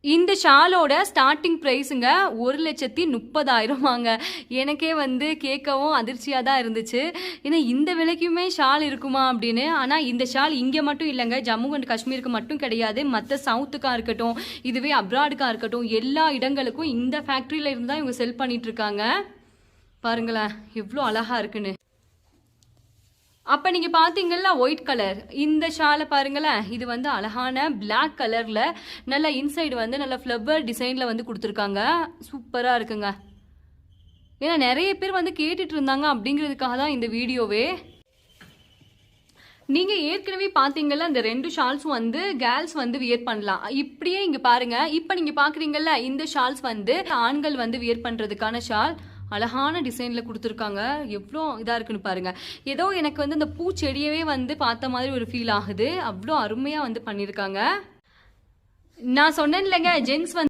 இந்த ஷாலோட ஸ்டார்டிங் ப்ரைஸுங்க 1,30,000 எனக்கே வந்து கேட்கவும் அதிர்ச்சியாக தான் இருந்துச்சு. ஏன்னா இந்த விலைக்குமே ஷால் இருக்குமா அப்படின்னு. ஆனால் இந்த ஷால் இங்கே மட்டும் இல்லைங்க, ஜம்மு அண்ட் காஷ்மீருக்கு மட்டும் கிடையாது, மற்ற சவுத்துக்காக இருக்கட்டும், இதுவே அப்ராடுக்காக இருக்கட்டும், எல்லா இடங்களுக்கும் இந்த ஃபேக்ட்ரியில் இருந்து தான் இவங்க செல் பண்ணிட்டு இருக்காங்க. பாருங்களேன் எவ்வளோ அழகாக இருக்குன்னு. அப்போ நீங்கள் பார்த்தீங்கல்ல ஒயிட் கலர், இந்த ஷாலை பாருங்களேன், இது வந்து அழகான பிளாக் கலரில் நல்ல இன்சைடு வந்து நல்ல ஃப்ளவர் டிசைனில் வந்து கொடுத்துருக்காங்க. சூப்பராக இருக்குங்க. ஏன்னா நிறைய பேர் வந்து கேட்டுட்டு இருந்தாங்க அப்படிங்கிறதுக்காக தான் இந்த வீடியோவே. நீங்கள் ஏற்கனவே பார்த்தீங்கல்ல இந்த 2 ஷால்ஸும் வந்து கேர்ள்ஸ் வந்து வியர் பண்ணலாம். இப்படியே இங்கே பாருங்கள், இப்போ நீங்கள் பார்க்குறீங்கல்ல இந்த ஷால்ஸ் வந்து ஆண்கள் வந்து வியர் பண்ணுறதுக்கான ஷால். அழகான டிசைனில் கொடுத்துருக்காங்க. எவ்வளோ இதாக இருக்குன்னு பாருங்கள். ஏதோ எனக்கு வந்து இந்த பூச்செடியவே வந்து பார்த்த மாதிரி ஒரு ஃபீல் ஆகுது. அவ்வளோ அருமையாக வந்து பண்ணியிருக்காங்க. நான் சொன்னேன் இல்லைங்க, ஜென்ஸ் வந்து